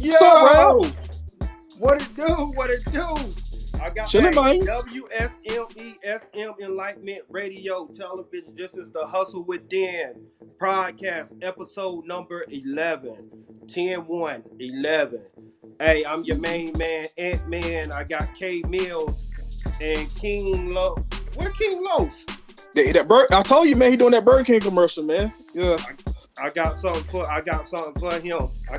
Yo, what it do? What it do? I got WSME Enlightenment Radio Television. This is the Hustle with Dan podcast, episode number 11. 10-1-11. Hey, I'm your main man, Ant-Man. I got K Mills and King Lo. Where King Los? I told you, man, he doing that Burger King commercial, man. Yeah. I got something for him. I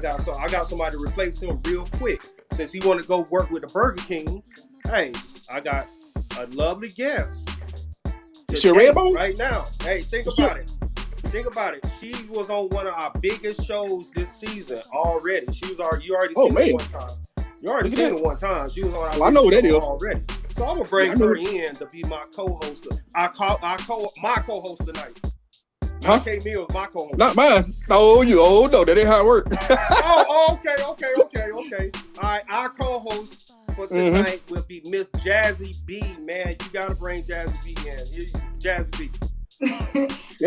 got somebody to replace him real quick. Since he want to go work with the Burger King, hey, I got a lovely guest. Right now. Hey, think about it. She was on one of our biggest shows this season already. You already seen it one time. You already seen it one time. She was on our show already. So I'm gonna bring her in to be my co-host. My co-host tonight. Huh? K Mills, my co-host. Not mine. No, no, that ain't how it works. Okay. All right, our co-host for tonight will be Miss Jazzy B. Man, you gotta bring Jazzy B in. Jazzy B.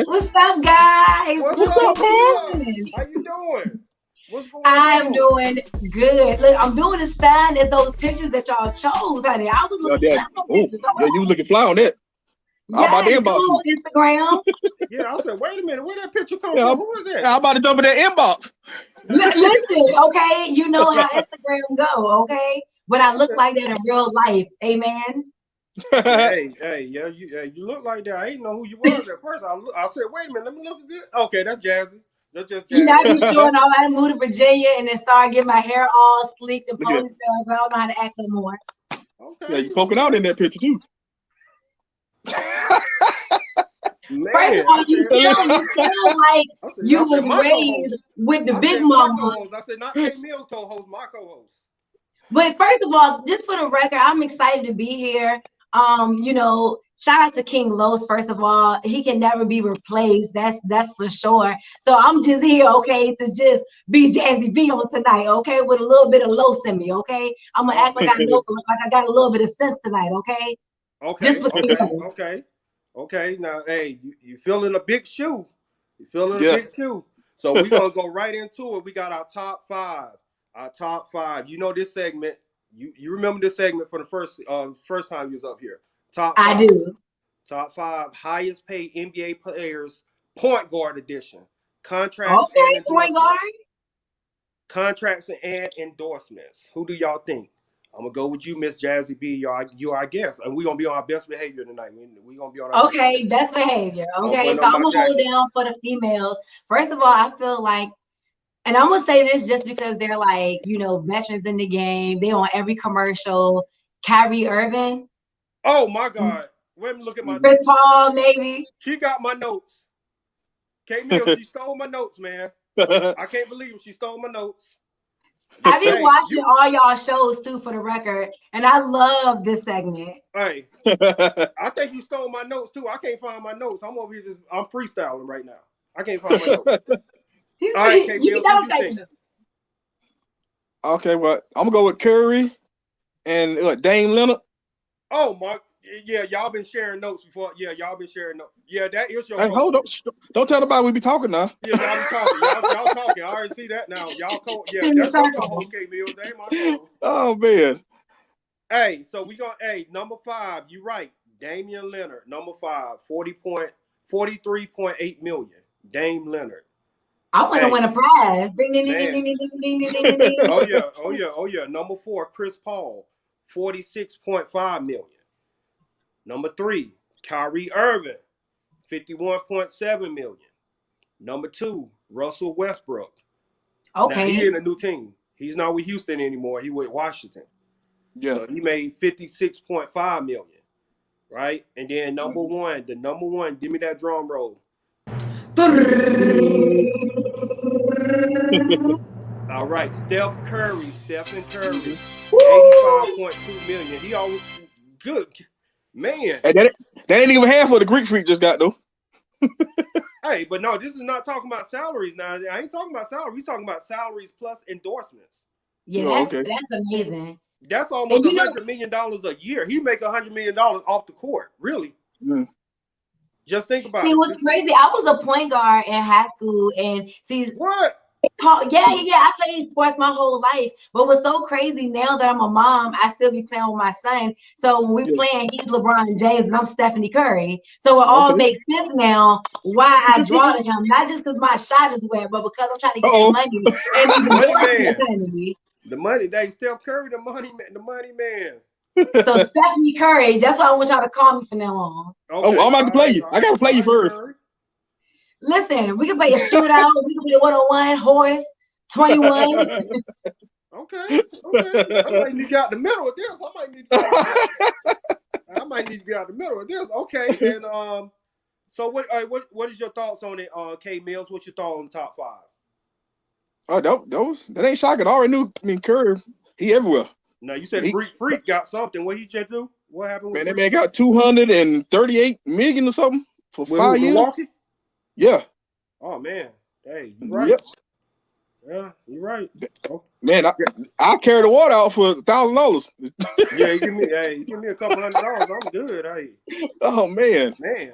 What's up, guys? What's up? How you doing? What's going on? I'm doing good. Look, I'm doing as fine as those pictures that y'all chose, honey. I was looking at pictures. Yeah, you looking fly on that. I'm about to inbox you. Instagram. Yeah, I said, wait a minute, where that picture come from? Who is that? I'm about to jump in that inbox. Listen, okay, you know how Instagram go, okay? But I look like that in real life, amen. Hey, you look like that. I didn't know who you was at first. I said, wait a minute, let me look at this. Okay, that's Jazzy. That's just Jazzy. You know, I be doing all that, moved to Virginia, and then started getting my hair all sleeked and ponytail. I don't know how to act no more. Okay. Yeah, you poking out in that picture too. Man, first of all, you feel like you was raised with the big mama. I said, not K Mills co-host, my co-host. But first of all, just for the record, I'm excited to be here. Shout out to King Los. First of all, he can never be replaced. That's for sure. So I'm just here, okay, to just be Jazzy B on tonight, okay, with a little bit of Los in me, okay. I'm gonna act like I got a little bit of sense tonight, okay. Okay. Now, hey, you feeling a big shoe? Big shoe. So we're gonna go right into it. We got our top five. You know this segment. You remember this segment for the first time you was up here. Top five. I do. Top 5 highest paid NBA players, point guard edition. Contracts and endorsements. Who do y'all think? I'm gonna go with you, Miss Jazzy B. You our guest, and we're gonna be on our best behavior tonight. We're gonna be on our best behavior. Okay, so I'm gonna hold down for the females. First of all, I feel like, and I'm gonna say this just because they're like, veterans in the game. They on every commercial. Kyrie Irving. Oh my God! Let me look at my Chris Paul, maybe. She got my notes. K Mills, she stole my notes, man. I can't believe she stole my notes. I've been watching all y'all shows too, for the record, and I love this segment. Hey, I think you stole my notes too. I can't find my notes. I'm over here I'm freestyling right now. I can't find my notes. All right, K Mills, what do you think? Okay, well, I'm gonna go with Curry and Dame Leonard. Oh my, yeah, y'all been sharing notes before. Yeah, y'all been sharing notes. Yeah, that is your. Hey, hold up! Don't tell nobody we be talking now. Yeah, y'all be talking. Y'all talking. I already see that now. Y'all that's your co-host, K Mills. That ain't my co-host. Oh man. Hey, so we got number 5. You right, Damian Leonard. Number 5, 43.8 million. Dame Leonard. I want to win a prize. Oh yeah. Number 4, Chris Paul. 46.5 million. Number 3, Kyrie Irving, 51.7 million. Number 2, Russell Westbrook. Okay. Now he in a new team. He's not with Houston anymore. He with Washington. Yeah. So he made 56.5 million. Right? And then number one, give me that drum roll. All right, Stephen Curry, 85.2 million. He always good, man. Hey, that ain't even half what the Greek Freak just got though. Hey, but no, this is not talking about salaries now. I ain't talking about salaries. We're talking about salaries plus endorsements. Yeah, that's amazing. That's almost $100 million a year. He make $100 million off the court, really. Mm. Just think about it. It was crazy. I was a point guard in high school, and what? I played sports my whole life. But what's so crazy now that I'm a mom, I still be playing with my son. So when we playing, he's LeBron James and I'm Stephanie Curry. So it all makes sense now why I draw to him. Not just because my shot is wet, but because I'm trying to get that money and even Money more man. opportunity. The money, Steph Curry, the money man. So Stephanie Curry, that's why I want y'all to call me from now on. Okay, I'm about to play you. I gotta play you first. Curry. Listen, we can play a shootout. We can play a 1-on-1, horse, 21. Okay. I might need to get out the middle of this. I might need to get out the middle of this. Okay, and so what is your thoughts on it, K Mills? What's your thought on the top 5? Oh, that ain't shocking. I already knew. I mean, Curry, he everywhere. Now you said Greek Freak got something. What he just do? What happened with that man got $238 million or something for 5 years. Milwaukee? Yeah. Oh man, hey, you right. Yep. Yeah, you're right. Oh. Man, I carry the water out for $1,000. Yeah, you give me a couple $100. I'm good. Hey. Oh man. And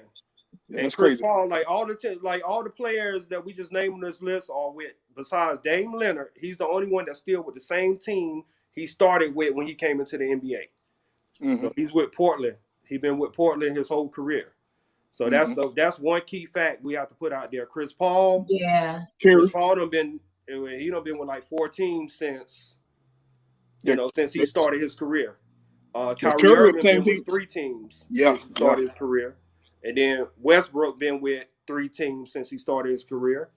Chris crazy. Paul, like all the players that we just named on this list are with, besides Dame Leonard, he's the only one that's still with the same team he started with when he came into the NBA. Mm-hmm. So he's with Portland. He's been with Portland his whole career. So that's one key fact we have to put out there. Chris Paul. Yeah. Chris Paul done been with like 4 teams since since he started his career. Kyrie Irving been with 3 teams since he started his career. And then Westbrook been with 3 teams since he started his career.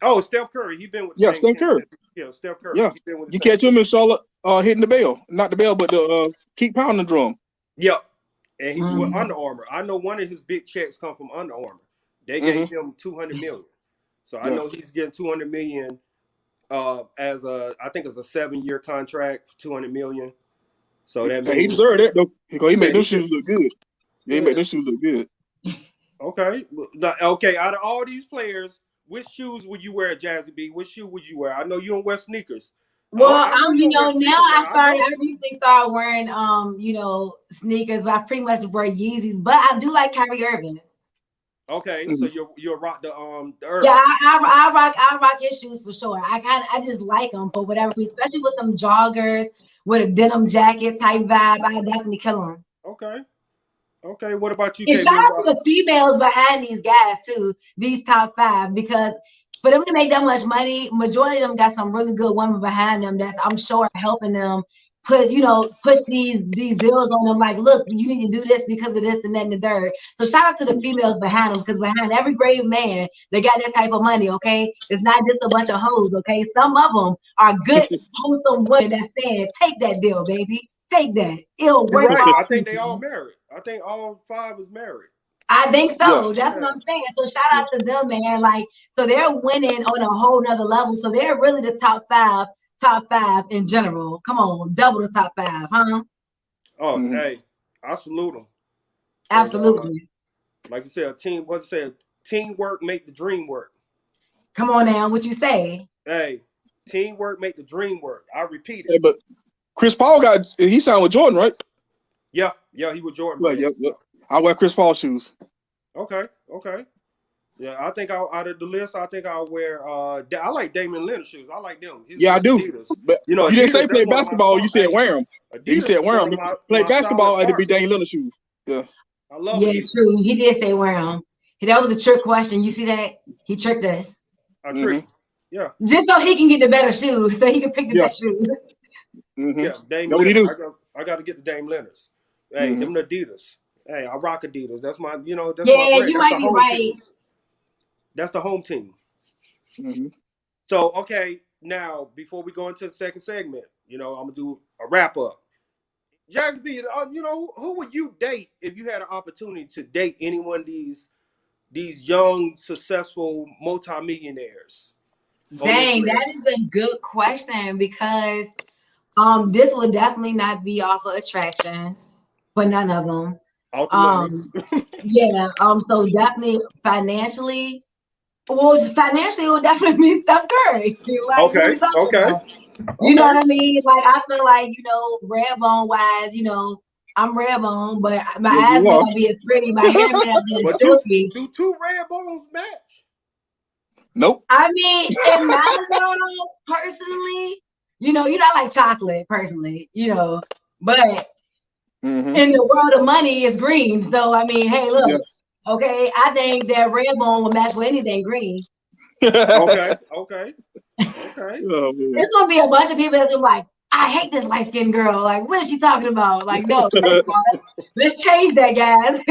Oh, Steph Curry, he been with the same Steph Curry. Steph Curry. Yeah, he been with you catch him in Charlotte, hitting the bell, not the bell, but the keep pounding the drum. Yep, and he was with Under Armour. I know one of his big checks come from Under Armour. They gave him $200 million, so I know he's getting $200 million as a 7-year contract, $200 million. So that means he deserved that though. He made those shoes look good. He made those shoes look good. Okay. Out of all these players, which shoes would you wear, Jazzy B? Which shoe would you wear? I know you don't wear sneakers. Well, now I recently started wearing sneakers. I pretty much wear Yeezys, but I do like Kyrie Irving's. Okay, so you'll rock the Irving. Yeah, I rock his shoes for sure. I just like them for whatever, especially with them joggers with a denim jacket type vibe. I definitely kill them. Okay, what about you, Shout out to the females behind these guys too, these top 5, because for them to make that much money, majority of them got some really good women behind them that's I'm sure helping them put these deals on them. Like, look, you need to do this because of this and that and the third. So shout out to the females behind them, because behind every great man, they got that type of money. Okay, it's not just a bunch of hoes. Okay, some of them are good, wholesome women that saying, take that deal, baby. Take that. It'll work. Right. I think they all married. I think all 5 is married. I think so. That's what I'm saying. So shout out to them, man. Like, so they're winning on a whole nother level. So they're really the top five in general. Come on, double the top 5, huh? Oh, hey, I salute them. Absolutely. Like you said, teamwork make the dream work. Come on now, what you say? Hey, teamwork make the dream work. I repeat it. Hey, but Chris Paul he signed with Jordan, right? Yeah, he was Jordan. Well, yeah. I wear Chris Paul shoes. Okay. Yeah, I think out of the list, I think I'll wear. I like Damian Lillard shoes. I like them. I do. Adidas. But you didn't say play basketball. You said wear them. You said wear them. Play basketball, it'd be Damian Lillard shoes. Yeah. I love it. Yeah, true. He did say wear them. That was a trick question. You see that? He tricked us. I tricked. Yeah. Just so he can get the better shoes, so he can pick the best shoes. Yeah, Dame Lillard. I got to get the Dame Lillards. Hey, them Adidas. Hey, I rock Adidas. That's my, that's my brand. You might be right. Team. That's the home team. So, okay, now before we go into the second segment, I'm gonna do a wrap up. Jazzy B, who would you date if you had an opportunity to date any one of these young, successful multimillionaires? Dang, that is a good question, because this would definitely not be off of attraction for none of them. So definitely financially, it would definitely be Steph Curry. Okay. You know what I mean? Like, I feel like, red bone wise, I'm red bone, but my eyes may not be as pretty, my hair may not be as silky. Do 2 red bones match? Nope. I mean, in my world, personally, you know, you don't like chocolate, personally, you know, but in the world of money, it's green. So, I mean, hey, look, okay, I think that red bone will match with anything green. Okay. Oh, There's gonna be a bunch of people that's like, I hate this light skinned girl. Like, what is she talking about? Like, no, let's change that, guys.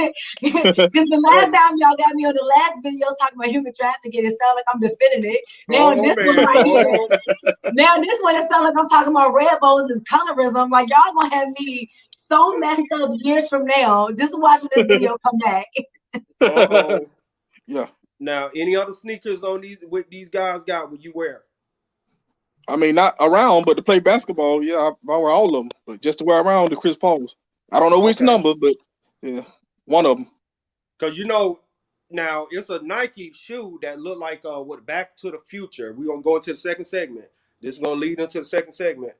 Because the last time y'all got me on the last video talking about human trafficking, it sounded like I'm defending it. Now this one right here. Now this one, it sounds like I'm talking about red bones and colorism. Like, y'all gonna have me so messed up years from now. Just watch when this video come back. Yeah. Now, any other sneakers on these guys got would you wear? I mean, not around, but to play basketball, yeah, I wear all of them. But just to wear around the Chris Pauls. I don't know which number, but yeah, one of them. Because, you know, now it's a Nike shoe that look like what Back to the Future. We're going to go into the second segment. This is going to lead into the second segment.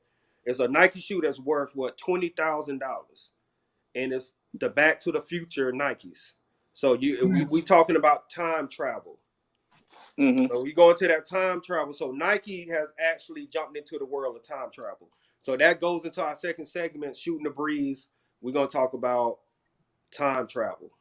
It's a Nike shoe that's worth, what, $20,000. And it's the Back to the Future Nikes. So we talking about time travel. So we go into that time travel. So Nike has actually jumped into the world of time travel. So that goes into our second segment, Shooting the Breeze. We're going to talk about time travel.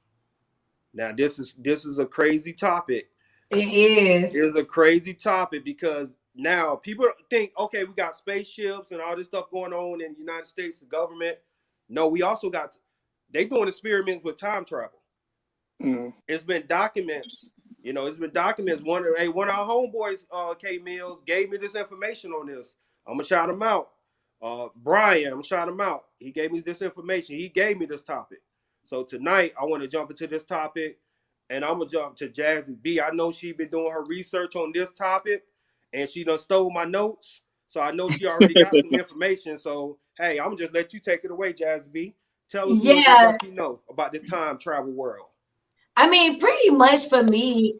Now, this is a crazy topic. It is. It's a crazy topic because now people think, okay, we got spaceships and all this stuff going on in the United States, the government. No, we also got, they doing experiments with time travel. It's been documents. You know, it's been documents. One of our homeboys, K Mills, gave me this information on this. I'm gonna shout him out. Brian, I'm gonna shout him out. He gave me this information. He gave me this topic. So tonight, I want to jump into this topic, and I'm gonna jump to Jazzy B. I know she been doing her research on this topic, and she done stole my notes. So I know she already got some information. So hey, I'm gonna just let you take it away, Jazzy B. Tell us a little bit what you know about this time travel world. I mean, pretty much for me,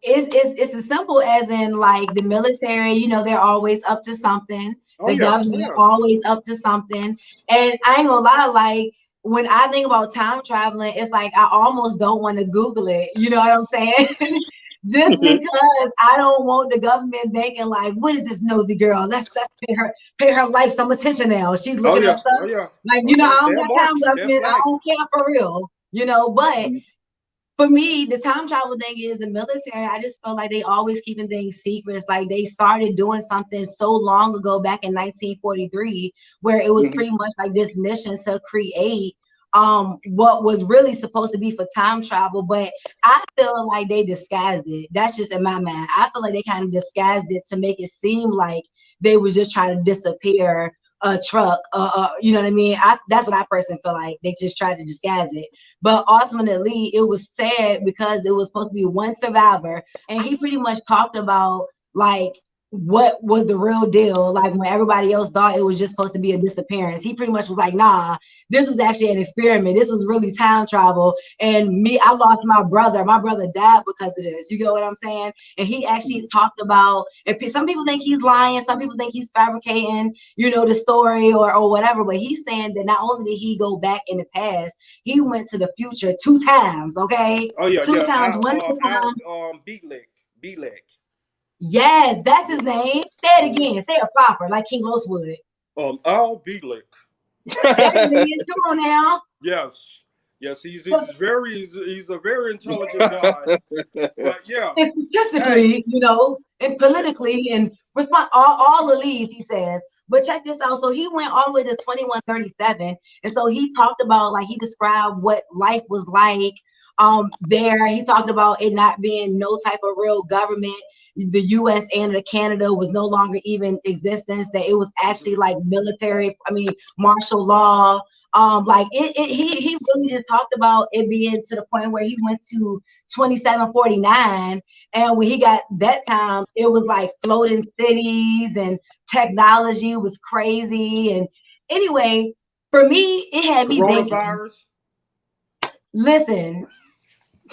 it's as simple as in like the military, you know, they're always up to something. The government always up to something. And I ain't gonna lie, like when I think about time traveling, it's like I almost don't want to Google it. You know what I'm saying? Just because I don't want the government thinking like, what is this nosy girl? Let's pay her life some attention now. She's looking at stuff. Like, you know, I don't got time, government. I don't care for real. You know, but for me, the time travel thing is the military. I just felt like they always keeping things secrets. Like they started doing something so long ago, back in 1943, where it was pretty much like this mission to create what was really supposed to be for time travel. But I feel like they disguised it. That's just in my mind. I feel like they kind of disguised it to make it seem like they was just trying to disappear a truck, you know what I mean? That's what I personally feel like. They just tried to disguise it. But ultimately, it was sad because it was supposed to be one survivor, and he pretty much talked about like what was the real deal. Like when everybody else thought it was just supposed to be a disappearance, he pretty much was like, nah, this was actually an experiment. This was really time travel. And I lost my brother. My brother died because of this. You get what I'm saying? And he actually talked about, and some people think he's lying, some people think he's fabricating, you know, the story or whatever. But he's saying that not only did he go back in the past, he went to the future 2 times. Okay. Oh yeah, 2 times. One time. B-Lick. Yes, that's his name. Say it again. Say it proper, like King Los would. Al B-Lick. That's it. Come on now. Yes, he's a very intelligent guy. But yeah, and statistically, you know, and politically, and all the leads, he says. But check this out. So he went all the way to 2137, and so he talked about, like, he described what life was like there. He talked about it not being no type of real government. The U.S. and Canada was no longer even existence. That it was actually like military. I mean, martial law. Like he really just talked about it being to the point where he went to 2749, and when he got that time, it was like floating cities and technology was crazy. And anyway, for me, it had me thinking. Listen.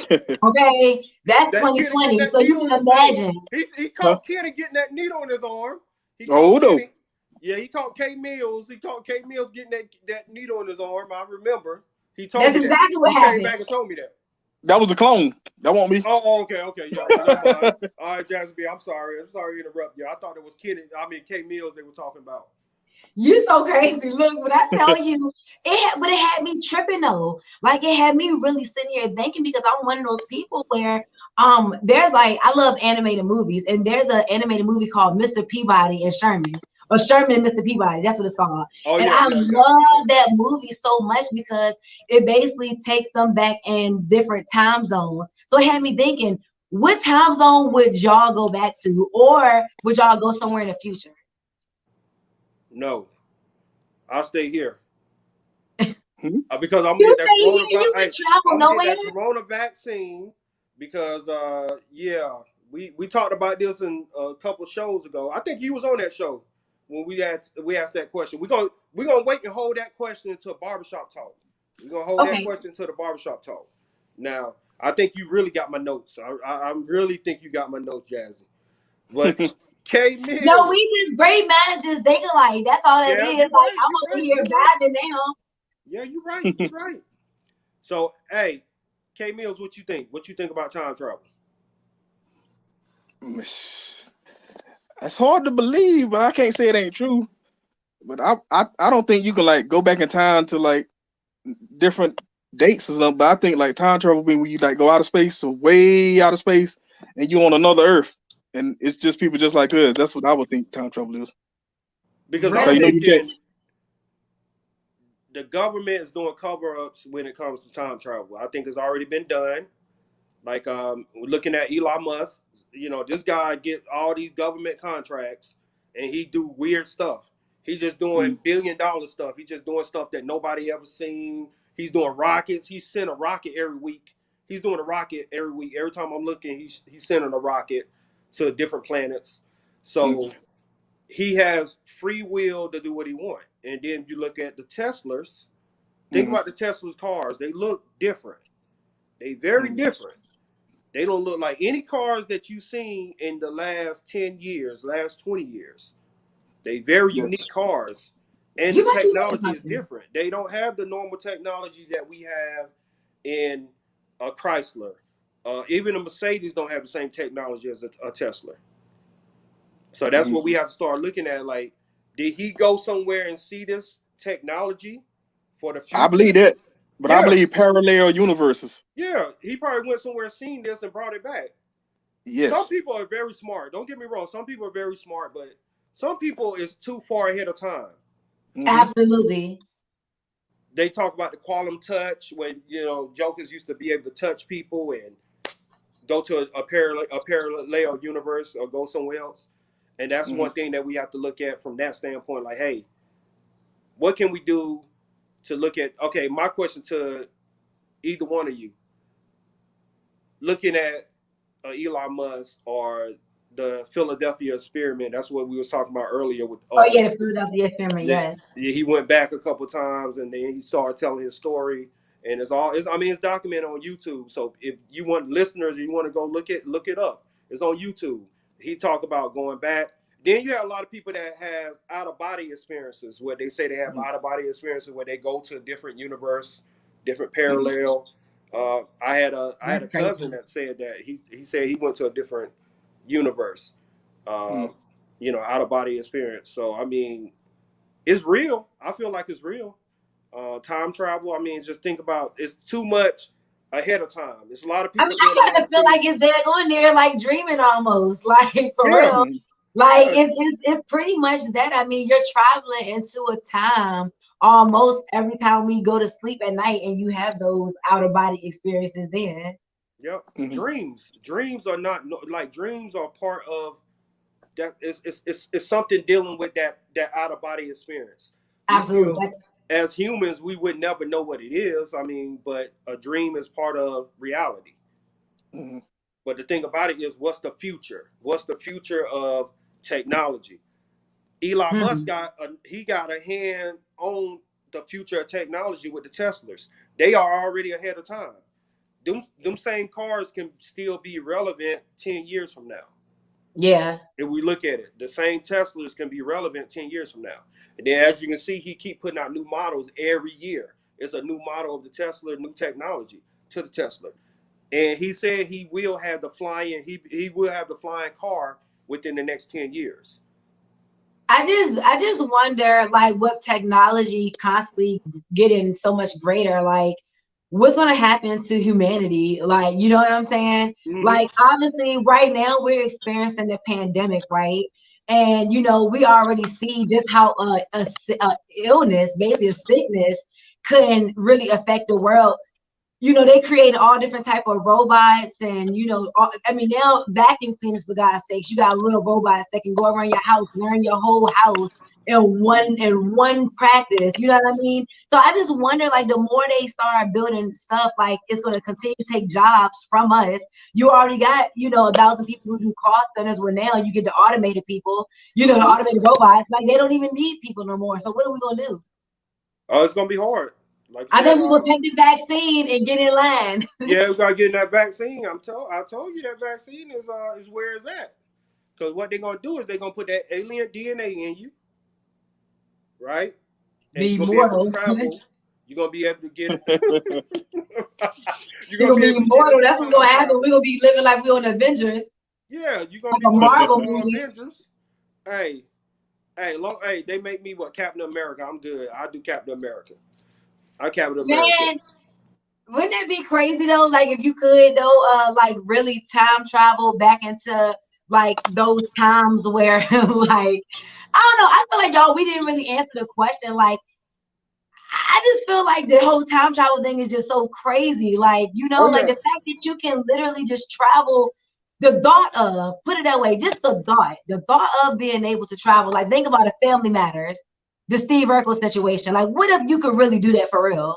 Okay, that's 2020. So you can imagine. He caught Kenny getting that needle on his arm. He caught K Mills. He caught K Mills getting that needle on his arm. I remember. He told me exactly that. What he happened. Came back and told me that. That was a clone. That won't me. Oh, okay. Yeah, never mind. All right, Jazzy B, I'm sorry to interrupt you. I thought it was K Mills they were talking about. You so crazy. Look, when I tell you, but it had me tripping though. Like it had me really sitting here thinking because I'm one of those people where there's like I love animated movies, and there's an animated movie called Mr. Peabody and Sherman. Or Sherman and Mr. Peabody, that's what it's called. Oh, and yeah, I yeah. love that movie so much because it basically takes them back in different time zones. So it had me thinking, what time zone would y'all go back to, or would y'all go somewhere in the future? No, I'll stay here. Hmm? Because I'm gonna You get that say corona. you can travel I'm gonna get nowhere? that corona vaccine because yeah, we talked about this in a couple shows ago. I think you was on that show when we asked that question. We're gonna wait and hold that question until barbershop talk. We're gonna hold that Okay. question until the barbershop talk. Now, I think you really got my notes. I really think you got my notes, Jazzy. But K No, Mills, we just great managers thinking like that's all that yeah, is. you're Like right. I'm You're over right. here You're right. vibing now. Yeah, you're right. You're right. So, hey, K Mills, what you think? What you think about time travel? It's hard to believe, but I can't say it ain't true. But I don't think you can like go back in time to like different dates or something. But I think like time travel being when you like go out of space, so way out of space, and you on another Earth, and it's just people just like us. That's what I would think time travel is. Because I'm So you know Really? you can't. thinking the government is doing cover-ups when it comes to time travel. I think it's already been done. Like looking at Elon Musk, this guy get all these government contracts and he do weird stuff. He just doing $1 billion stuff. He just doing stuff that nobody ever seen. He's doing rockets. He sent a rocket every week. He's doing a rocket every week. Every time I'm looking, he's sending a rocket to different planets. So he has free will to do what he wants. And then you look at the Teslas. Think about the Tesla's cars. They look different. They very different. They don't look like any cars that you've seen in the last 10 years, last 20 years. They very Yes. unique cars. And the You might be right technology about is that. different. They don't have the normal technology that we have in a Chrysler. Even a Mercedes don't have the same technology as a Tesla. So that's what we have to start looking at. Like, did he go somewhere and see this technology for the I future? believe that, but I Yeah. believe parallel universes. Yeah. He probably went somewhere, seen this, and brought it back. Some Yes. people are very smart. Don't get me wrong. Some people are very smart, but some people is too far ahead of time. Absolutely. They talk about the quantum touch when jokers used to be able to touch people and go to a parallel universe or go somewhere else. And that's one thing that we have to look at from that standpoint. Like, hey, what can we do to look at? Okay, my question to either one of you, looking at Elon Musk or the Philadelphia experiment. That's what we was talking about earlier with Oh yeah, the Philadelphia experiment, yes. he went back a couple times and then he started telling his story. And it's documented on YouTube. So if you want listeners, you want to go look it up. It's on YouTube. He talked about going back. Then you have a lot of people that have out of body experiences where they say they have out of body experiences where they go to a different universe, different parallel. I had a cousin that said that he said he went to a different universe, out of body experience. So I mean, it's real. I feel like it's real. Time travel. I mean, just think about it's too much ahead of time. There's a lot of I mean, people doing a I kind lot of of feel like things. it's there on there, like dreaming almost, like for Yeah, real. Like yeah, it's pretty much that. I mean, you're traveling into a time almost every time we go to sleep at night, and you have those out of body experiences then. yep. Dreams are not like dreams are part of that. It's something dealing with that out of body experience. We Absolutely. still, as humans, we would never know what it is. I mean, but a dream is part of reality. But the thing about it is, what's the future? What's the future of technology? Elon Musk got a hand on the future of technology with the Teslas. They are already ahead of time. Them same cars can still be relevant 10 years from now. Yeah. If we look at it, the same Teslas can be relevant 10 years from now. And then as you can see, he keep putting out new models every year. It's a new model of the Tesla, new technology to the Tesla. and he said he will have the flying. He will have the flying car within the next 10 years. I just wonder like what technology constantly getting so much greater, like what's gonna happen to humanity? Like, you know what I'm saying? Mm-hmm. Like obviously right now we're experiencing the pandemic, right? And you know, we already see just how a illness, basically a sickness, can really affect the world. You know, they create all different type of robots and, you know, I mean, now vacuum cleaners, for God's sakes, you got little robots that can go around your house, learn your whole house in one practice. You know what I mean? So I just wonder, like, the more they start building stuff, like, it's going to continue to take jobs from us. You already got, you know, 1,000 people who do call centers, where now you get the automated people, you know, the automated robots. Like, they don't even need people no more. So what are we going to do? Oh, it's gonna be hard. Like I I said, think we're going to take the vaccine and get in line. yeah, we gotta get in that vaccine. I told you that vaccine is where it's at. Because what they're gonna do is they're gonna put that alien DNA in you, right? And Be you're gonna be able to immortal. travel. You're gonna be able to get. You're We're gonna gonna be be able to get immortal. into That's what's gonna time happen. travel. We're gonna be living like we're on Avengers, Yeah, you're gonna like be a watching Marvel movie. Avengers. Hey, hey, they make me what Captain America. I'm good. I do Captain America. I'm Captain America. Man, wouldn't it be crazy though? Like if you could though, like really time travel back into like those times where like I don't know. I feel like y'all we didn't really answer the question. Like I just feel like the whole time travel thing is just so crazy. Like, you know, Oh like the yeah, fact that you can literally just travel, the thought of, put it that way, just the thought of being able to travel. Like, think about it, Family Matters, the Steve Urkel situation. Like, what if you could really do that for real?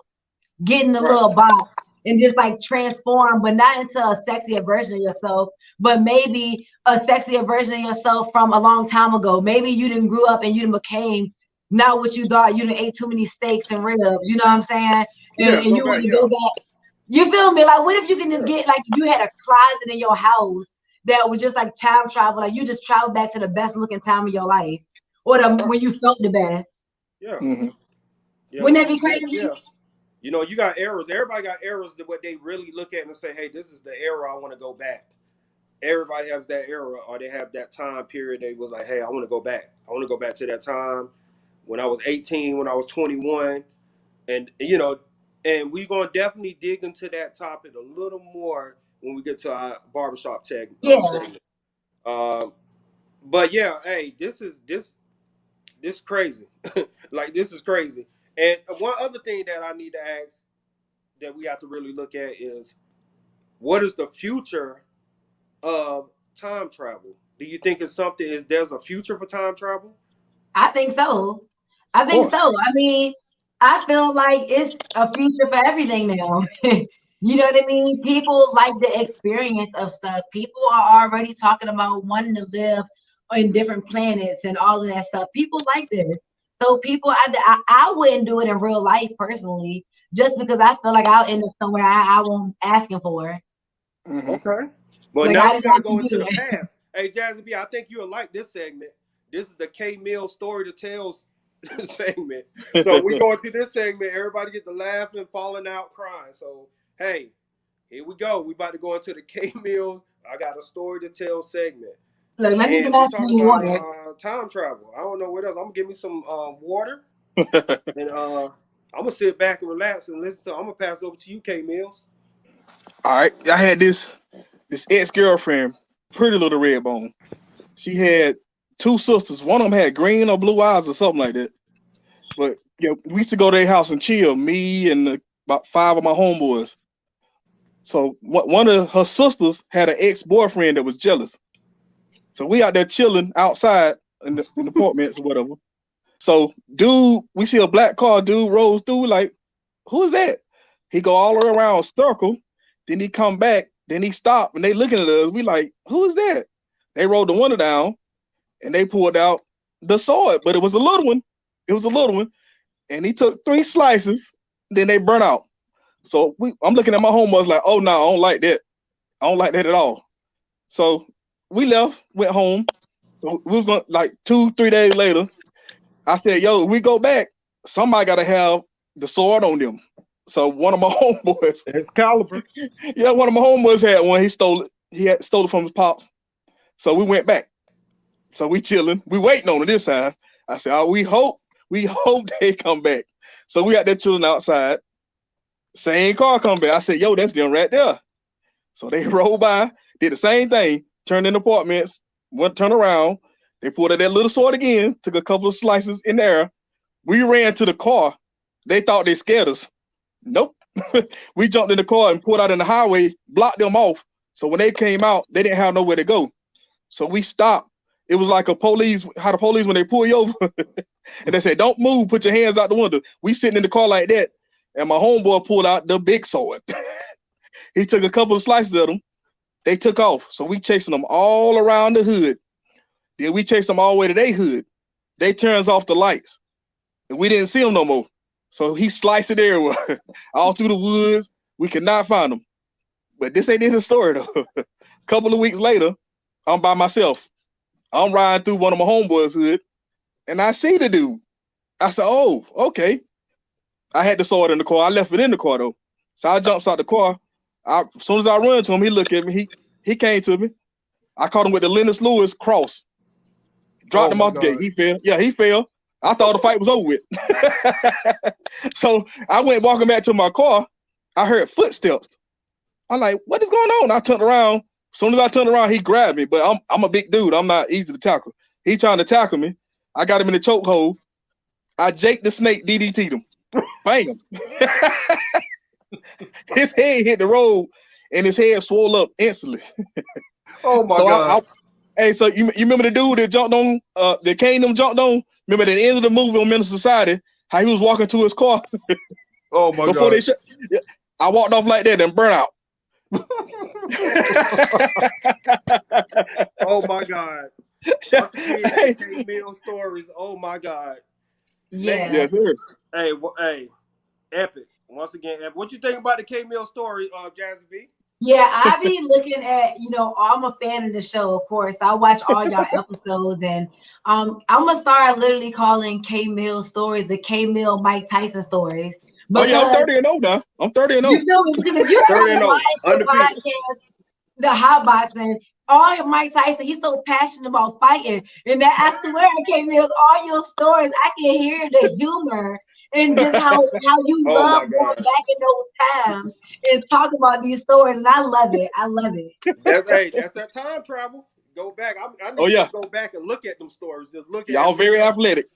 Get in the right. little box and just like transform, but not into a sexier version of yourself, but maybe a sexier version of yourself from a long time ago. Maybe you didn't grew up and you didn't became not what you thought. You didn't ate too many steaks and ribs. You know what I'm saying? Yeah, And go you want back. to Yeah, go back. You feel me? Like, what if you can just yeah, get like you had a closet in your house that was just like time travel, like you just travel back to the best looking time of your life, or right. when you felt the best. Yeah, Mhm. yeah. Wouldn't When that be you get, crazy? yeah. You know, you got errors. Everybody got errors that what they really look at and say, hey, this is the era I want to go back. Everybody has that era or they have that time period. They was like, hey, I want to go back. I want to go back to that time when I was 18, when I was 21. And, you know, and we're going to definitely dig into that topic a little more when we get to our barbershop Yeah. segment. Um, but yeah, hey, this crazy. Like, this is crazy. And one other thing that I need to ask that we have to really look at is what is the future of time travel? Do you think it's something? Is there's a future for time travel? I think so. I Of think so. course. I mean, I feel like it's a future for everything now. You know what I mean? People like the experience of stuff. People are already talking about wanting to live on different planets and all of that stuff. People like this. So people, I wouldn't do it in real life personally, just because I feel like I'll end up somewhere I won't asking for. Mhm. Okay. Well, Like now I we just got to have to go do into the that. past. Hey, Jazzy B, I think you'll like this segment. This is the K Mill story to tell segment. So we go into this segment. Everybody get to laughing, falling out, crying. So hey, here we go. We about to go into the K Mill. I got a story to tell segment. Look, let me get And my we talking clean about water. time travel. I don't know what else. I'm gonna give me some water, and I'm gonna sit back and relax and listen to. I'm gonna pass over to you, K Mills. All right. I had this ex-girlfriend, pretty little red bone. She had two sisters. One of them had green or blue eyes or something like that. But you know, we used to go to their house and chill. Me and about five of my homeboys. So one of her sisters had an ex-boyfriend that was jealous. So we out there chilling outside in the apartments or whatever. So dude, we see a black car. Dude rolls through. Like, who's that? He go all the way around circle. Then he come back. Then he stop and they looking at us. We like, who is that? They rolled the window down and they pulled out the sword, but it was a little one. It was a little one, and he took 3 slices. Then they burnt out. So I'm looking at my homeboys like, oh no, I don't like that. I don't like that at all. So we left, went home. So we was going like 2-3 days later. I said, yo, if we go back, somebody got to have the sword on them. So one of my homeboys, It's caliber. yeah, one of my homeboys had one. He stole it. He had stole it from his pops. So we went back. So we chilling. We waiting on it this time. I said, oh, we hope they come back. So we out there chilling outside. Same car come back. I said, yo, that's them right there. So they rolled by, did the same thing, turned in apartments, went turn around. They pulled out that little sword again, took a couple of slices in there. We ran to the car. They thought they scared us. Nope. We jumped in the car and pulled out in the highway, blocked them off. So when they came out, they didn't have nowhere to go. So we stopped. It was like how the police, when they pull you over, and they said, don't move, put your hands out the window. We sitting in the car like that, and my homeboy pulled out the big sword. He took a couple of slices of them. They took off. So we chasing them all around the hood. Then we chased them all the way to their hood. They turns off the lights. And we didn't see them no more. So he sliced it everywhere, all through the woods. We could not find them. But this ain't his story though. A couple of weeks later, I'm by myself. I'm riding through one of my homeboys' hood, and I see the dude. I said, oh, okay. I had the sword in the car. I left it in the car though. So I jumps out the car. As soon as I run to him, he looked at me. He came to me. I caught him with the Lennox Lewis cross. Dropped him off the gate. He fell. Yeah, he fell. I thought the fight was over with. So I went walking back to my car. I heard footsteps. I'm like, what is going on? I turned around. As soon as I turned around, he grabbed me. But I'm a big dude. I'm not easy to tackle. He trying to tackle me. I got him in the chokehold. I Jake the Snake DDT'd him. Bam. His head hit the road and his head swole up instantly. Oh my God. Hey, so you remember the dude that jumped on, that Kane them jumped on? Remember at the end of the movie on Menace Society, how he was walking to his car? Oh my God. I walked off like that and burnt out. Oh my God. K-Mill stories. Oh my God. Yeah. Yes, sir. Hey, epic. Once again, epic. What you think about the K-Mill story, Jazzy B? Yeah, I be looking at, I'm a fan of the show, of course. I watch all y'all episodes, and I'm gonna start literally calling K-Mill stories the K-Mill Mike Tyson stories. Oh yeah, I'm 30 and 0 now. I'm 30 and 0. You feel me? Because if you ever watch the podcast, the hot boxing, all your Mike Tyson, he's so passionate about fighting. And that I swear I came here with all your stories. I can hear the humor and just how you love going back in those times and talk about these stories. And I love it. I love it. That's that time travel. Go back. I need to go back and look at them stories. Just look at y'all very athletic.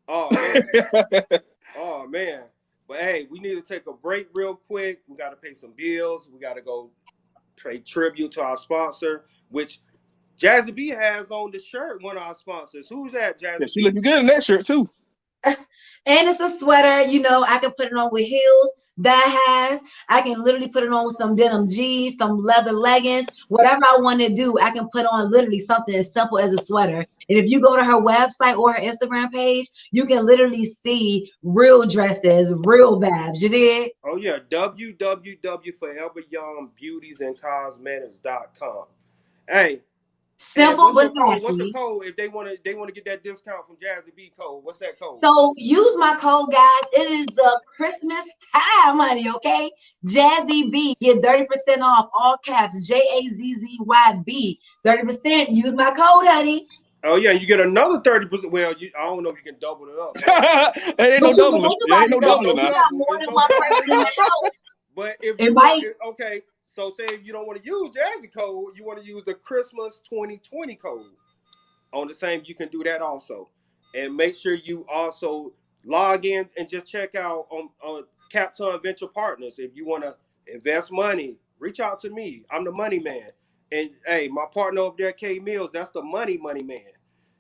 Oh man. Oh man. But hey, we need to take a break real quick. We got to pay some bills. We got to go pay tribute to our sponsor, which Jazzy B has on the shirt, one of our sponsors. Who's that, Jazzy? Yeah, she looking good in that shirt too. And it's a sweater, I can put it on with heels that has. I can literally put it on with some denim jeans, some leather leggings, whatever I want to do. I can put on literally something as simple as a sweater. And if you go to her website or her Instagram page, you can literally see real dresses, real vibes. You did? Oh yeah, www.foreveryoungbeautiesandcosmetics.com. Hey. Simple, what's the code if they want to get that discount from Jazzy B code? What's that code? So use my code, guys. It is the Christmas time, honey. Okay, Jazzy B, get 30% off, all caps, JAZZYB, 30%. Use my code, honey. Oh yeah, you get another 30%. Well, I don't know if you can double it up. It ain't no doubling. There ain't no doubling now. But if you want, okay. So say if you don't want to use Jazzy code, you want to use the Christmas 2020 code. On the same, you can do that also. And make sure you also log in and just check out on Capton Venture Partners. If you want to invest money, reach out to me. I'm the money man. And hey, my partner over there, K Mills, that's the money man.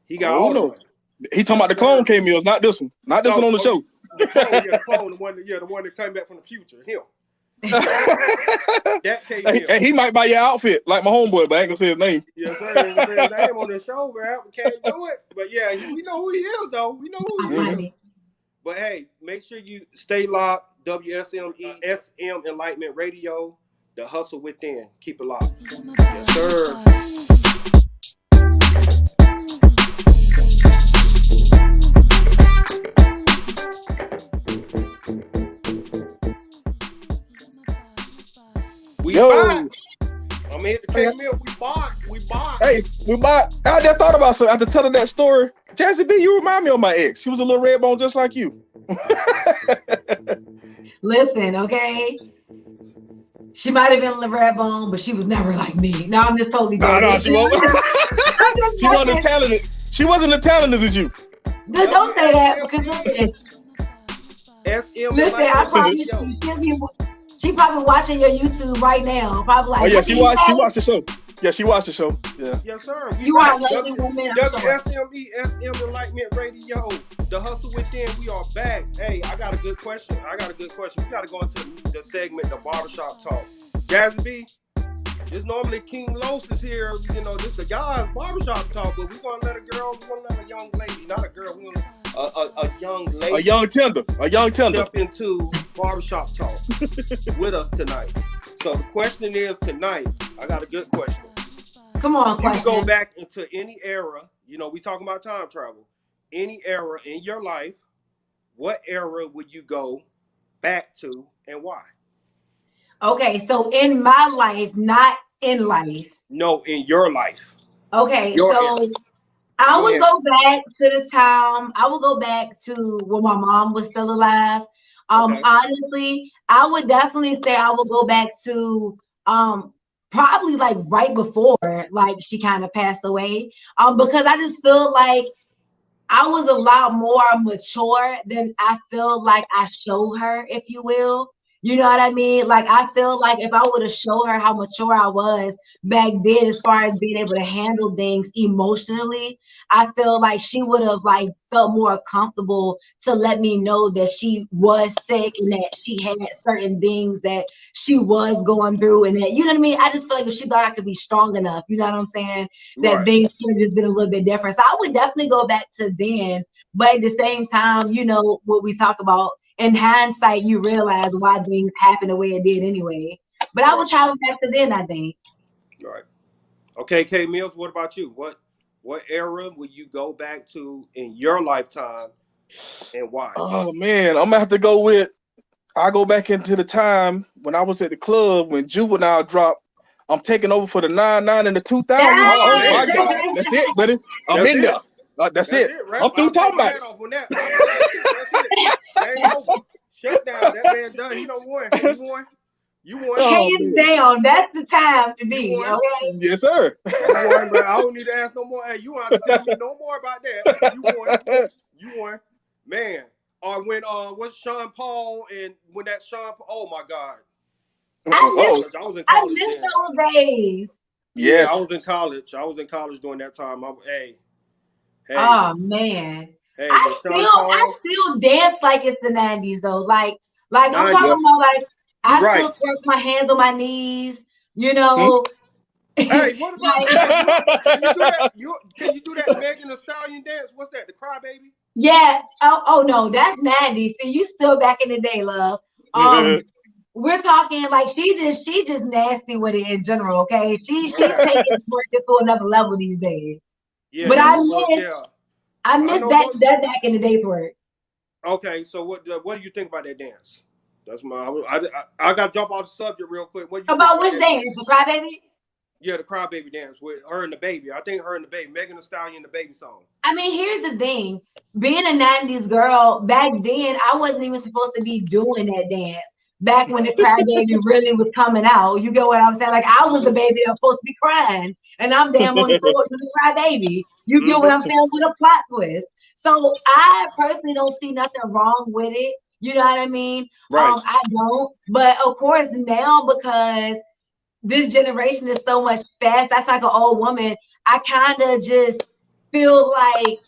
He got all the money. He talking about the clone K Mills, not this one. Not this one on the show. The clone, the one that came back from the future. Him. That and he might buy your outfit like my homeboy, but I ain't gonna say his name. Yes, sir. His name on the show, bro. We can't do it. But yeah, we know who he is, though. We know who he is. But hey, make sure you stay locked. WSME SM Enlightenment Radio. The hustle within. Keep it locked. Yes, sir. We Yo. bought. I'm here to K-Mill. We bought. Hey, we bought. I just thought about something after telling that story. Jazzy B, you remind me of my ex. She was a little red bone just like you. Listen, okay. She might have been a red bone, but she was never like me. No, I'm just totally No, joking. she wasn't. She wasn't as talented. She wasn't as talented as you. Don't say that because listen, I promise you, she probably watching your YouTube right now. Probably like, oh yeah, she watched the show. Yeah, she watched the show. Yeah. Yes, sir. You are a lady woman. WSME Enlightenment Radio. The Hustle Within. We are back. Hey, I got a good question. We got to go into the segment, the barbershop talk. Jazzy B, this normally King Los is here. You know, this the guys' barbershop talk, but we're going to let a young lady, not a girl. We're going to a young lady. A young tender. Step into barbershop talk with us tonight. So the question is tonight, I got a good question. Come on, you can go back into any era. You know, we talking about time travel. Any era in your life, what era would you go back to and why? Okay, so in my life, not in life. No, in your life. Okay, so era. I would go back to the time. I would go back to when my mom was still alive. Honestly, I would definitely say I would go back to probably like right before like she kind of passed away. Because I just feel like I was a lot more mature than I feel like I show her, if you will. You know what I mean? Like, I feel like if I would have showed her how mature I was back then, as far as being able to handle things emotionally, I feel like she would have like felt more comfortable to let me know that she was sick and that she had certain things that she was going through, and that, you know what I mean? I just feel like if she thought I could be strong enough, you know what I'm saying? That things could have just been a little bit different. So I would definitely go back to then, but at the same time, you know, what we talk about, in hindsight, you realize why things happened the way it did anyway. But I would travel back to then, I think. Right. Okay, K Mills, what about you? What era would you go back to in your lifetime and why? Oh man, I'm gonna have to go with, I go back into the time when I was at the club when Juvenile dropped I'm taking over for the 99 and the 2000. Oh my God. That's it, buddy. I'm in there. That's it. Right? I'm through talking about it. That's it. Game over. Shut down. That man done. He don't win. You won. Hands down. That's the time to be. Okay. Yes, sir. You won, bro. I don't need to ask no more. Hey, you don't have to tell me no more about that. You won. Man. Or when what's Sean Paul and when that Sean Paul, oh my God. I was in college. I miss those days. Yes. Yeah, I was in college. During that time. Hey. Oh man. Hey, I still dance like it's the 90s though. Like I'm talking about like I still twerk my hands on my knees, you know. Hey, what about can you do that? Can you do that Megan Thee Stallion dance? What's that? The Crybaby? Yeah. Oh no, that's 90s. See, you still back in the day, love. We're talking like she just nasty with it in general, okay? She's taking twerking to another level these days. Yeah, but I miss that back in the day twerk. Okay, so what do you think about that dance? That's I got to jump off the subject real quick. What do you about which dance? The Crybaby? Yeah, the Crybaby dance with her and the baby. I think her and the baby, Megan Thee Stallion, the baby song. I mean, here's the thing. Being a 90s girl, back then, I wasn't even supposed to be doing that dance. Back when the Crybaby really was coming out. You get what I'm saying? Like, I was the baby that was supposed to be crying. And I'm damn on the floor to the Crybaby. You get what I'm saying? With a plot twist. So I personally don't see nothing wrong with it. You know what I mean? Right. I don't. But of course, now because this generation is so much fast, that's like an old woman. I kind of just feel like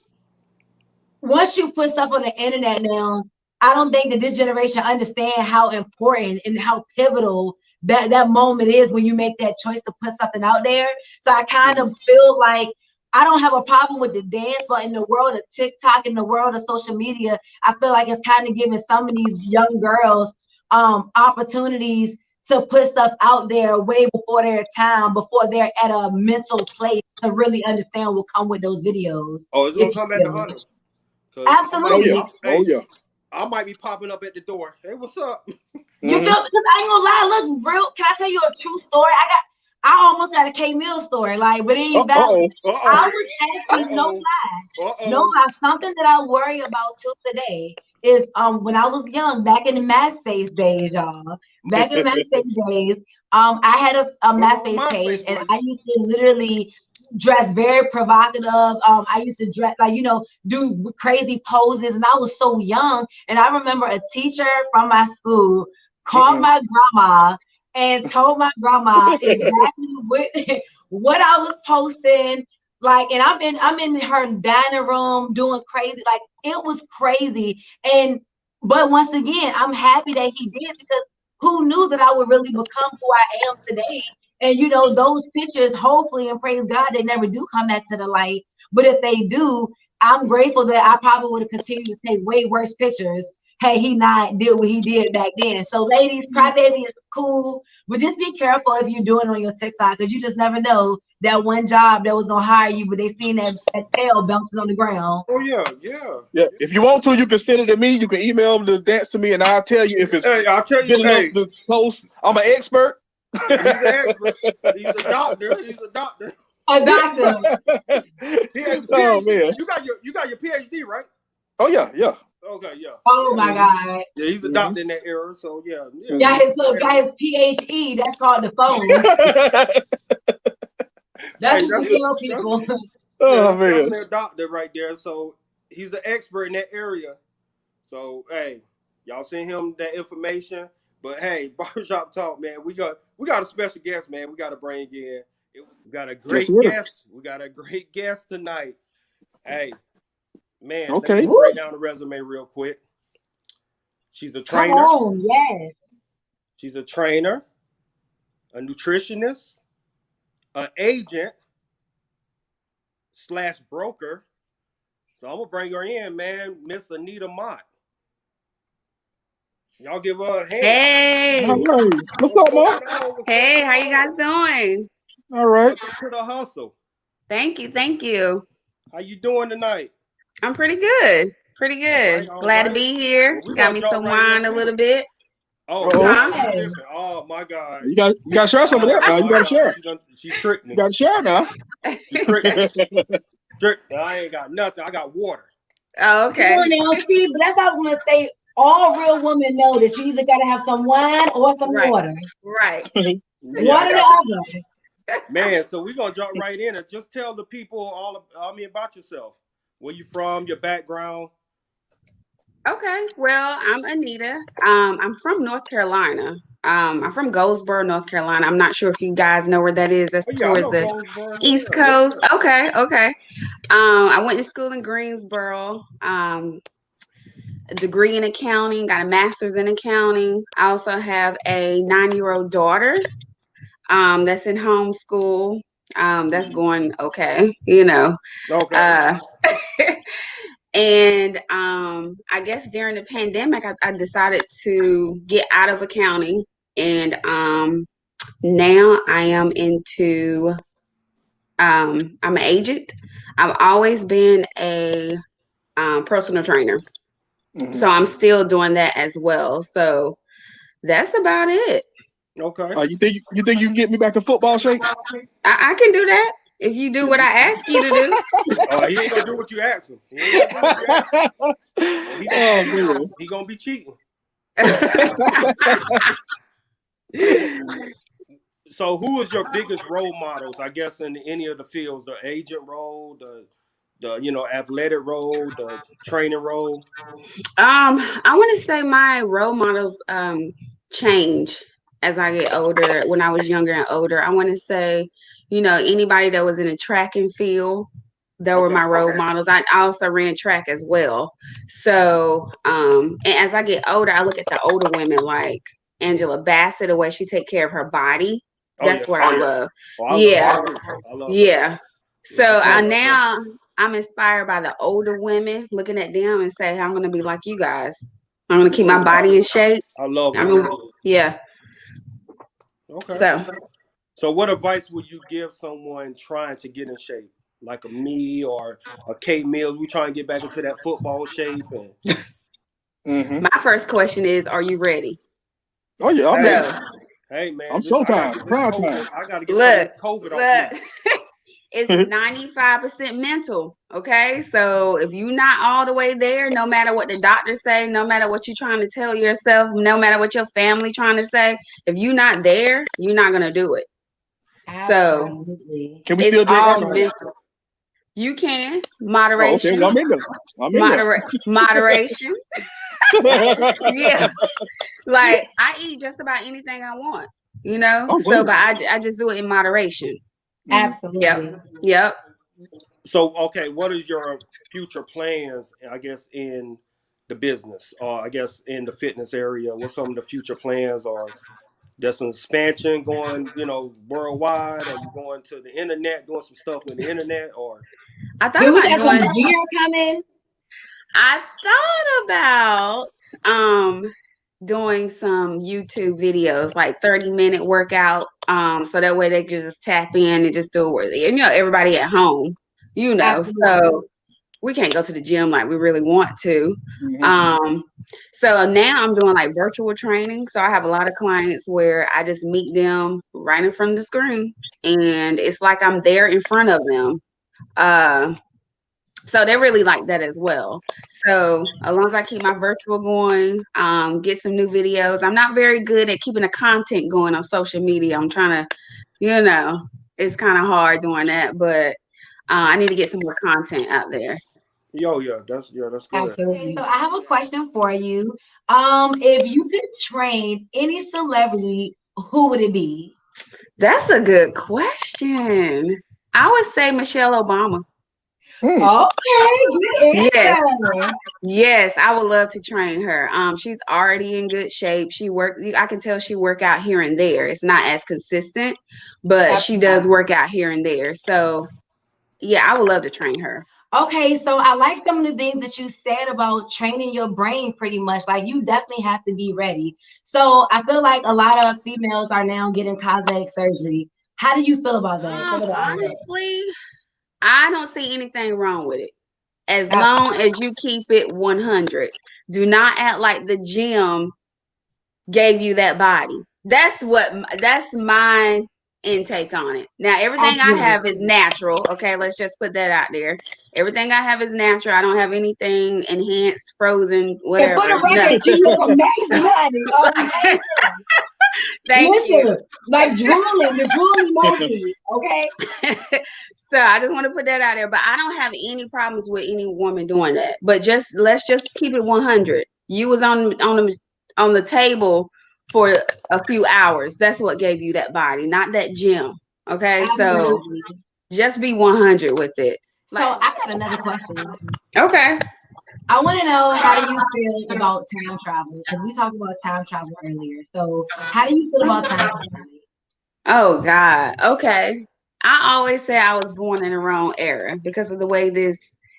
once you put stuff on the internet now, I don't think that this generation understand how important and how pivotal that moment is when you make that choice to put something out there. So I kind of feel like I don't have a problem with the dance, but in the world of TikTok, in the world of social media, I feel like it's kind of giving some of these young girls opportunities to put stuff out there way before their time, before they're at a mental place to really understand what come with those videos. Oh, it's gonna come back to hunt them. Absolutely. I might be popping up at the door. Hey, what's up? You feel? Because I ain't gonna lie. Look, real. Can I tell you a true story? I almost got a K Mill story, like, but it ain't valid. I was actually no lie. No lie. Something that I worry about till today is when I was young, back in the MySpace days, y'all. Back in MySpace days, I had a MySpace page, and I used to literally dress very provocative. I used to dress like, do crazy poses, and I was so young. And I remember a teacher from my school called my grandma and told my grandma exactly what I was posting. Like, and I'm in her dining room doing crazy. Like, it was crazy. But once again, I'm happy that he did, because who knew that I would really become who I am today? And those pictures, hopefully, and praise God, they never do come back to the light. But if they do, I'm grateful that I probably would have continued to take way worse pictures had he not did what he did back then. So ladies, crybaby is cool, but just be careful if you're doing it on your TikTok, because you just never know that one job that was gonna hire you, but they seen that tail bouncing on the ground. Oh yeah. If you want to, you can send it to me. You can email the dance to me, and I'll tell you if it's good enough to post. I'm an expert. He's an expert. He's a doctor. A doctor. He has a PhD. Man. You got your PhD, right? Oh yeah. Okay, yeah. Oh my God. Yeah, he's a doctor in that era, so yeah. Got his PhD. That's called the phone. That's what you tell people. Oh man, a doctor right there. So he's an expert in that area. So hey, y'all send him that information. But hey, Barbershop Talk, man, we got a special guest, man. We got to bring in. We got a great guest. We got a great guest tonight. Hey, man, let me break down the resume real quick. She's a trainer. Come on, yes. She's a trainer, a nutritionist, an agent / broker. So I'm gonna bring her in, man, Miss Anita Mott. Y'all give her a hand. Hey. What's up, Mom? Hey, how you guys doing? All right. Welcome to the hustle. Thank you. How you doing tonight? I'm pretty good. All Glad to be here. Well, got me some wine a little bit. Oh, oh my God! You got to share some of that now. You got to share. She tricked me. You got to share now. She tricked me. I ain't got nothing. I got water. Oh, okay. Come on now, see, but that's what I was gonna say. All real women know that you either gotta have some wine or some water. Right. One or the other. Man, so we're gonna jump right in and just tell the people about yourself. Where you from, your background. Okay, well, I'm Anita. I'm from North Carolina. I'm from Goldsboro, North Carolina. I'm not sure if you guys know where that is. That's towards the East Coast. Okay. I went to school in Greensboro. A degree in accounting, got a master's in accounting. I also have a 9-year-old daughter that's in homeschool. That's going okay, Okay. And I guess during the pandemic, I decided to get out of accounting, and now I am into. I'm an agent. I've always been a personal trainer, so I'm still doing that as well. So that's about it. Okay. You think you can get me back in football shape? I can do that. If you do what I ask you to do. He ain't gonna do what you ask him. He gonna be cheating. So who is your biggest role models, I guess, in any of the fields? The agent role, the athletic role, the training role? I want to say my role models change as I get older. When I was younger and older, I want to say, anybody that was in a track and field, they were my role models. I also ran track as well. So, and as I get older, I look at the older women like Angela Bassett, the way she take care of her body. That's what I love. I love her. So I'm inspired by the older women, looking at them and say, I'm going to be like you guys. I'm going to keep my body in shape. I love it. Yeah. Okay. So what advice would you give someone trying to get in shape? Like a me or a K Mills? We trying to get back into that football shape. My first question is, are you ready? Oh yeah, I'm ready. So Hey man, I'm this, I got to showtime, get this prime COVID. time. I got to get some of look, this COVID off me. look. It's 95% mental. Okay. So if you're not all the way there, no matter what the doctors say, no matter what you're trying to tell yourself, no matter what your family trying to say, if you're not there, you're not gonna do it. So Absolutely. Can we it's still drink all alcohol? mental. You can Oh, okay. moderation, Well, I'm in there. I'm in there. moderation. Yeah. Like I eat just about anything I want, you know. Oh, So, good. but I just do it in moderation. Absolutely. Yep. So, okay, what is your future plans, I guess, in the business or I guess in the fitness area? What's some of the future plans? Or there's some expansion going, worldwide? Or you going to the internet, doing some stuff with the internet? Or I thought Do we about got some doing. gear coming? I thought about doing some YouTube videos, like 30-minute workout. So that way they can just tap in and just do it. And everybody at home, Absolutely. so we can't go to the gym like we really want to. Mhm. So now I'm doing like virtual training. So I have a lot of clients where I just meet them right in front of the screen, and it's like I'm there in front of them. So they really like that as well. So as long as I keep my virtual going, get some new videos. I'm not very good at keeping the content going on social media. I'm trying to, it's kind of hard doing that, but I need to get some more content out there. that's good. Okay, so I have a question for you. If you could train any celebrity, who would it be? That's a good question. I would say Michelle Obama. Okay, good Yes. answer. Yes, I would love to train her. She's already in good shape. I can tell she work out here and there. It's not as consistent, but she does work out here and there. So yeah, I would love to train her. Okay, so I like some of the things that you said about training your brain pretty much. Like you definitely have to be ready. So I feel like a lot of females are now getting cosmetic surgery. How do you feel about that? Honestly, I don't see anything wrong with it. As Ab- long as you keep it 100. Do not act like the gym gave you that body. That's my intake on it. Now everything I Absolutely. have is natural. Okay, let's just put that out there. Everything I have is natural. I don't have anything enhanced, frozen, And whatever. for the No. record, you look amazing, honey. Amazing. Thank Listen, like drooling, the drooling monkey. Okay. you. So I just want to put that out there. But I don't have any problems with any woman doing that. But let's just keep it 100. You was on the table for a few hours. That's what gave you that body, not that gym. Okay, so Absolutely. just be 100 with it. So I got another question. Okay. I want to know, how do you feel about time travel? Because we talked about time travel earlier. So how do you feel about time travel? Oh God. Okay. I always say I was born in the wrong era because of the way this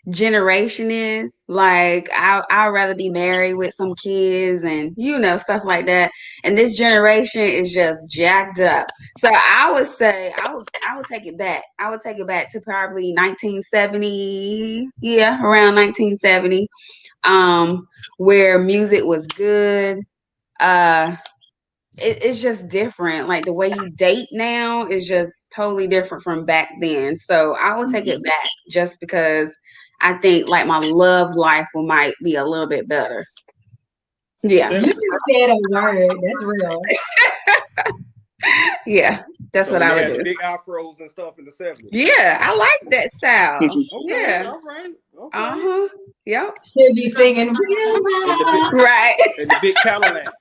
generation is. Like I'd rather be married with some kids and stuff like that. And this generation is just jacked up. So I would say I would take it back. I would take it back to probably 1970. Yeah, around 1970. Where music was good. It's just different. Like the way you date now is just totally different from back then. So I will take it back just because I think like my love life might be a little bit better. Yeah. You just said a word. That's real. Yeah. That's so what when I they would had do. the big afros and stuff in the 70s. Yeah, I like that style. Okay, Yeah. all right. Okay. Uh-huh. Yep. Should be singing And the big Right. and the big Cadillacs.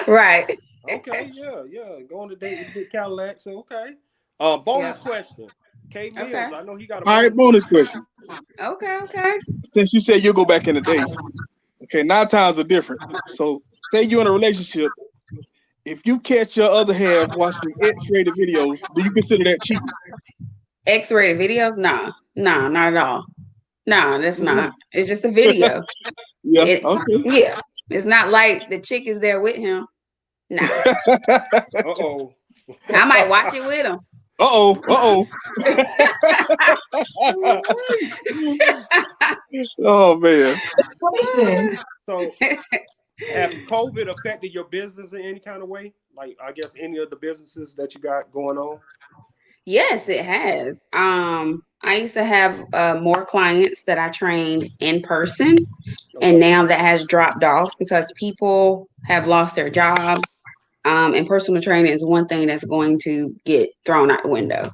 Right. Okay, yeah. Going to date with the big Cadillac. So okay. Bonus question. K Mills, Okay. I know he got a All right, bonus question. Okay. Since you said you'll go back in the day, okay, 9 times are different. So say you're in a relationship. If you catch your other half watching X-rated videos, do you consider that cheating? X-rated videos? No, not at all. No, that's not. It's just a video. Yeah. Okay. Yeah. It's not like the chick is there with him. No. Uh-oh. I might watch it with him. Uh-oh. Oh man. So Have COVID affected your business in any kind of way? Like, I guess any of the businesses that you got going on? Yes, it has. I used to have more clients that I trained in person, and Okay. now that has dropped off because people have lost their jobs. And personal training is one thing that's going to get thrown out the window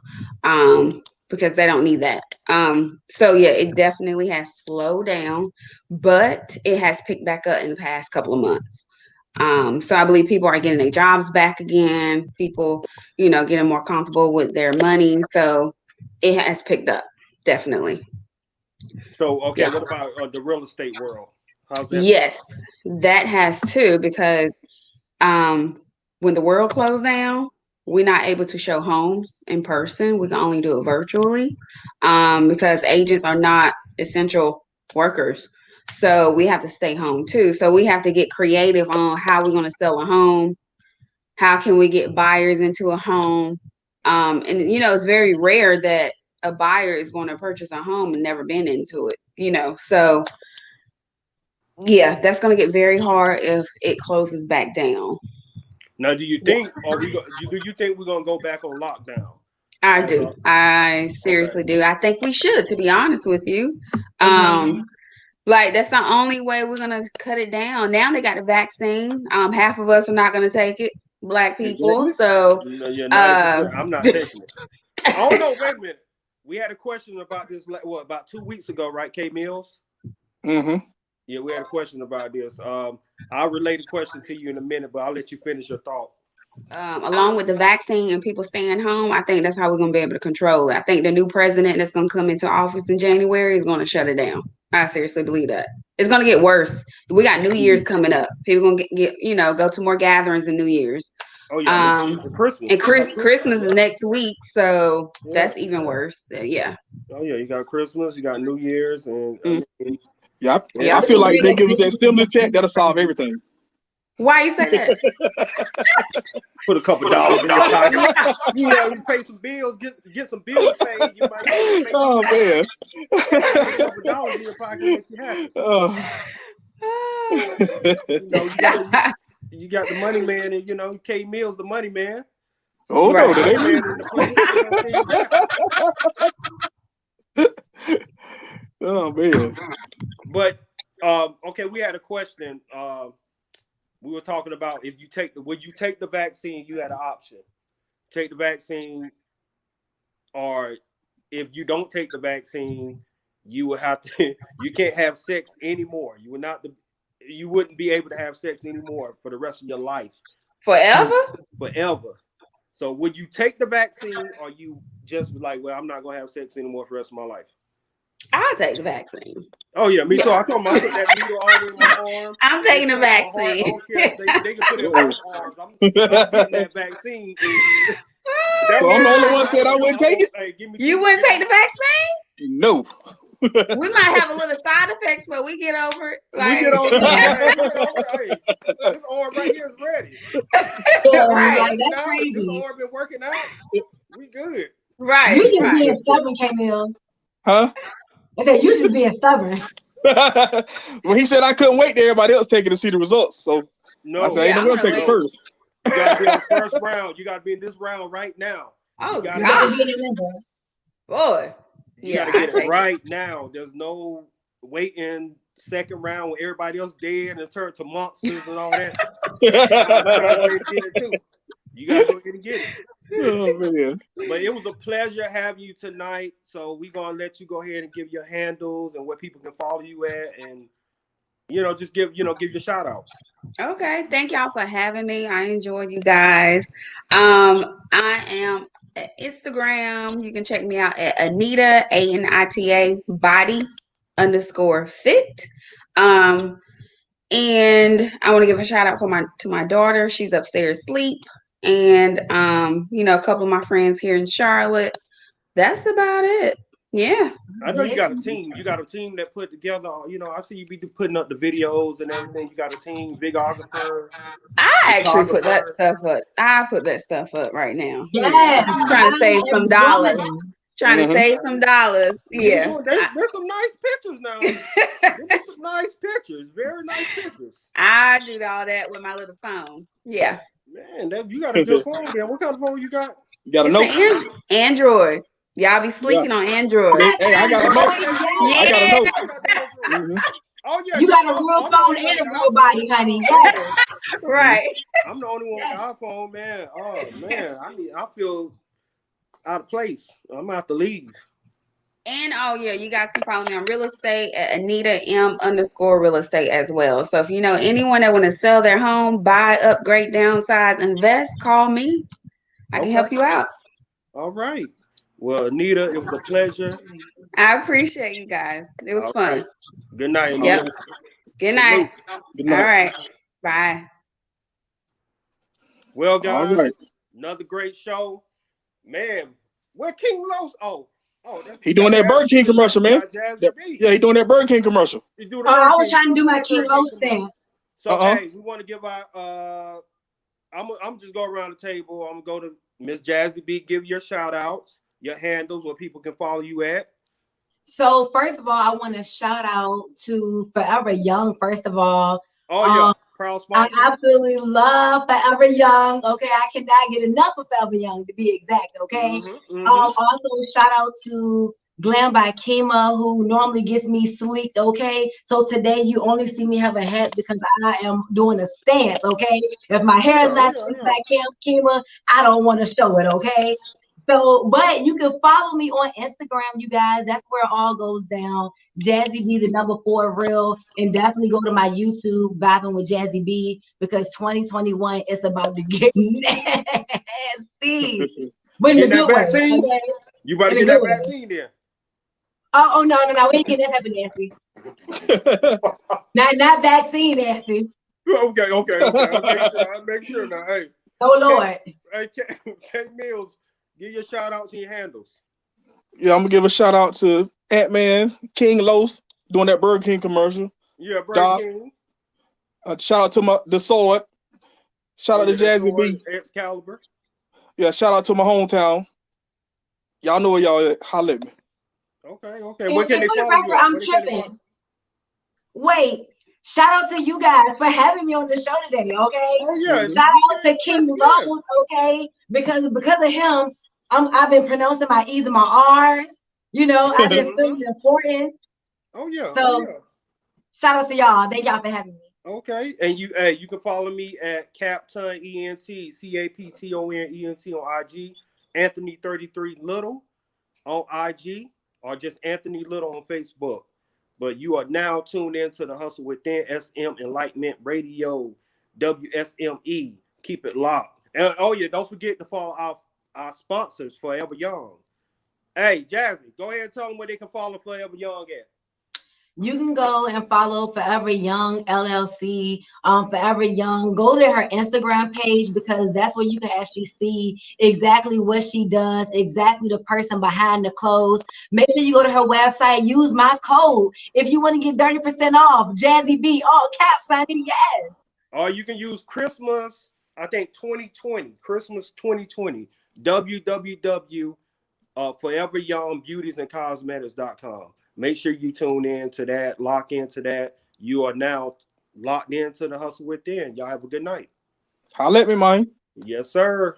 because they don't need that. So yeah, it definitely has slowed down, but it has picked back up in the past couple of months. So I believe people are getting their jobs back again. People, getting more comfortable with their money. So it has picked up, definitely. So, okay, Yeah. what about the real estate world? How's that? Yes, that has too, because when the world closed down, we're not able to show homes in person. We can only do it virtually because agents are not essential workers. So we have to stay home too. So we have to get creative on how we're going to sell a home. How can we get buyers into a home? And it's very rare that a buyer is going to purchase a home and never been into it. So yeah, that's going to get very hard if it closes back down. Now, do you think, do you think we're gonna go back on lockdown? I do. I seriously do. I think we should, to be honest with you. Like that's the only way we're gonna cut it down. Now they got the vaccine. Half of us are not gonna take it, Black people. Exactly. So Yeah, 90%. I'm not taking it. Oh no, wait a minute. We had a question about this. About 2 weeks ago, right, K Mills? Mm-hmm. Yeah, we had a question about this. I'll relay the question to you in a minute, but I'll let you finish your thought. Along with the vaccine and people staying home, I think that's how we're going to be able to control it. I think the new president that's going to come into office in January is going to shut it down. I seriously believe that. It's going to get worse. We got New Year's coming up. People going to get go to more gatherings in New Year's. Oh yeah, Christmas. And Christmas is next week, so that's even worse. Yeah. Oh yeah, you got Christmas, you got New Year's, and I feel like they give us that stimulus check that'll solve everything. Why you say that? Put a couple dollars in your pocket. You pay some bills, get some bills paid. You might make man. a couple dollars in your pocket make you happy. You got the money man, and K Mills the money man. So no, that ain't man in the place. Oh man. But okay, we had a question. We were talking about would you take the vaccine? You had an option. Take the vaccine, or if you don't take the vaccine, you will have to. You can't have sex anymore. You wouldn't be able to have sex anymore for the rest of your life. Forever. So would you take the vaccine, or you just like, well, I'm not gonna have sex anymore for the rest of my life? I'll take the vaccine. Oh yeah, me too. I told them I put that needle all in my arm. I'm taking the vaccine. They can put it in my arms. I'm getting that vaccine. So I'm the only one said I wouldn't take it. Hey, you wouldn't take the vaccine? No. We might have a little side effects, but we get over it. Like, we get over it. Hey, this arm right here is ready. Right. That's crazy. This arm been working out. We good. Right. You just being stubborn, Camille. Huh? Okay, you just being stubborn. Well, he said I couldn't wait till everybody else taking to see the results. So no, I said, I'm gonna take it first. You gotta be in the first round. You gotta be in this round right now. Oh, God. Boy. You gotta get it right now. There's no waiting second round when everybody else dead and turn to monsters and all that. You gotta go and get it too. You gotta go and get it. Oh man. But it was a pleasure having you tonight. So we're gonna let you go ahead and give your handles and where people can follow you at, and just give your shout outs. Okay. Thank y'all for having me. I enjoyed you guys. I am at Instagram. You can check me out at Anita ANITA body _fit. And I want to give a shout out to my daughter. She's upstairs asleep. And a couple of my friends here in Charlotte. That's about it. Yeah. I know you got a team. You got a team that put together, I see you be putting up the videos and everything. You got a team, videographer. I actually put that stuff up. I put that stuff up right now. Yeah. I'm trying to save some dollars. trying to save some dollars. Yeah. There's some nice pictures now. There's some nice pictures. Very nice pictures. I do all that with my little phone. Yeah. Man, you got a good phone there. What kind of phone you got? You got a note? Android. Y'all be sleeping on Android. Hey, I got a note. Yeah. I got a note. Mm-hmm. Oh yeah, you got a real phone and a real body, honey. Yeah. Right. I'm the only one with an iPhone, man. Oh man, I feel out of place. I'm gonna have to leave. And you guys can follow me on real estate at Anita M_real estate as well. So if you know anyone that want to sell their home, buy, upgrade, downsize, invest, call me. I can help you out. All right. Well, Anita, it was a pleasure. I appreciate you guys. It was fun. Right. Good night, Anita. Yep. Good night. Good night. All right. Bye. Well, guys, another great show. Man, where King Los? Oh, he doing that Burger King commercial, man. He doing that Burger King commercial. I was trying to do my King Los thing. So hey, we want to give our I'm just go around the table. I'm gonna go to Miss Jazzy B. Give your shout outs, your handles, where people can follow you at. So first of all, I want to shout out to Forever Young. First of all, proud sponsor. I absolutely love Forever Young. Okay, I cannot get enough of Forever Young, to be exact. Okay. Also shout out to Glam by Kima, who normally gets me sleeked. Okay, so today you only see me have a hat because I am doing a stance. Okay, if my hair is not sleeked by Kima, I don't want to show it. Okay. So, but you can follow me on Instagram, you guys. That's where it all goes down. Jazzy B, the #4 real, and definitely go to my YouTube, Vibing with Jazzy B, because 2021 is about to get nasty. But in a good way. Okay? You better get that vaccine there. Oh no, we ain't getting that type of nasty. not vaccine nasty. Okay. I'll make sure now. Hey. Oh Lord. Hey, K Mills. Give your shout outs and your handles. Yeah, I'm gonna give a shout out to Ant-Man, King Los, doing that Burger King commercial. Yeah, Burger King. Shout out to the Sword. Shout out to Jazzy B. Excalibur. Yeah, shout out to my hometown. Y'all know where y'all at. Holla at me. Okay. Where can they follow you? I'm tripping. Wait. Shout out to you guys for having me on the show today, okay? Oh yeah. Shout out to King Los, okay? Because of him, I've been pronouncing my E's and my R's. You know, I've been feeling important. Oh yeah. So shout out to y'all. Thank y'all for having me. Okay. And you can follow me at Capton ENT, CAPTONENT on IG, Anthony 33 Little on IG, or just Anthony Little on Facebook. But you are now tuned into the Hustle Within, SM Enlightenment Radio, WSME. Keep it locked. And don't forget to follow our sponsors, Forever Young. Hey, Jazzy, go ahead and tell them where they can follow Forever Young at. You can go and follow Forever Young LLC, Forever Young. Go to her Instagram page because that's where you can actually see exactly what she does, exactly the person behind the clothes. Make sure you go to her website, use my code if you want to get 30% off. Jazzy B, all caps, I need yes. Or you can use Christmas, I think 2020, Christmas 2020, www.foreveryoungbeautiesandcosmetics.com. Make sure you tune in to that, lock into that. You are now locked into the Hustle Within. Y'all have a good night. Holla at me, man. Yes, sir.